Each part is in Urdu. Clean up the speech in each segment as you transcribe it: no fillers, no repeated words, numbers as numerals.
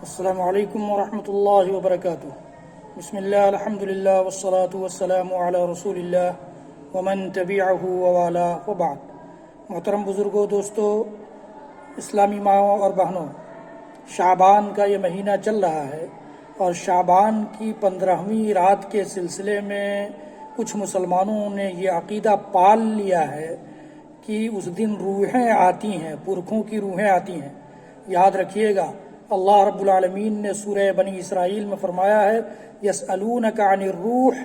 السلام علیکم ورحمۃ اللہ وبرکاتہ۔ بسم اللہ الحمد للہ والصلاة والسلام علی رسول اللہ ومن تبعہ ووالا وبعد۔ محترم بزرگوں، دوستو، اسلامی ماؤں اور بہنوں، شعبان کا یہ مہینہ چل رہا ہے اور شعبان کی 15ویں رات کے سلسلے میں کچھ مسلمانوں نے یہ عقیدہ پال لیا ہے کہ اس دن روحیں آتی ہیں، پرکھوں کی روحیں آتی ہیں۔ یاد رکھیے گا، اللہ رب العالمین نے سورہ بنی اسرائیل میں فرمایا ہے یسألونک عن الروح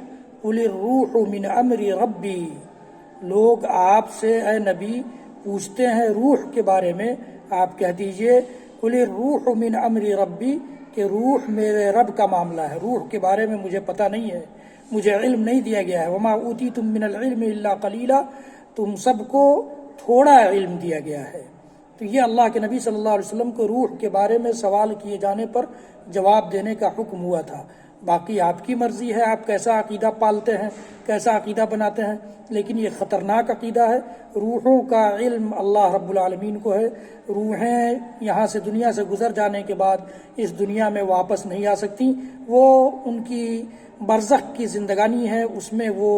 قل الروح من امر ربی۔ لوگ آپ سے اے نبی پوچھتے ہیں روح کے بارے میں، آپ کہہ دیجئے قل الروح من امر ربی کہ روح میرے رب کا معاملہ ہے، روح کے بارے میں مجھے پتہ نہیں ہے، مجھے علم نہیں دیا گیا ہے۔ وما اوتیتم من العلم الا قلیلا، تم سب کو تھوڑا علم دیا گیا ہے۔ تو یہ اللہ کے نبی صلی اللہ علیہ وسلم کو روح کے بارے میں سوال کیے جانے پر جواب دینے کا حکم ہوا تھا۔ باقی آپ کی مرضی ہے، آپ کیسا عقیدہ پالتے ہیں، کیسا عقیدہ بناتے ہیں، لیکن یہ خطرناک عقیدہ ہے۔ روحوں کا علم اللہ رب العالمین کو ہے۔ روحیں یہاں سے دنیا سے گزر جانے کے بعد اس دنیا میں واپس نہیں آ سکتی، وہ ان کی برزخ کی زندگانی ہے، اس میں وہ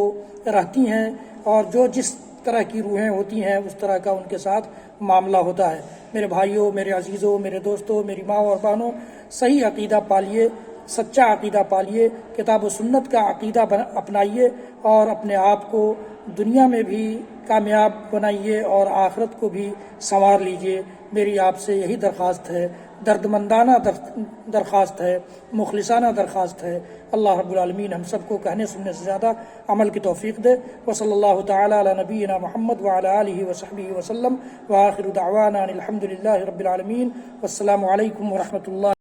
رہتی ہیں، اور جو جس طرح کی روحیں ہوتی ہیں اس طرح کا ان کے ساتھ معاملہ ہوتا ہے۔ میرے بھائیوں، میرے عزیزوں، میرے دوستوں، میری ماں اور بہنوں، صحیح عقیدہ پالیے، سچا عقیدہ پالیے، کتاب و سنت کا عقیدہ اپنائیے، اور اپنے آپ کو دنیا میں بھی کامیاب بنائیے اور آخرت کو بھی سنوار لیجیے۔ میری آپ سے یہی درخواست ہے، دردمندانہ درخواست ہے، مخلصانہ درخواست ہے۔ اللہ رب العالمین ہم سب کو کہنے سننے سے زیادہ عمل کی توفیق دے۔ وصلی اللہ تعالی علی نبینا محمد وعلی آلہ وصحبہ وسلم، وآخر دعوانا ان الحمد للہ رب العالمین، والسلام علیکم ورحمۃ اللہ۔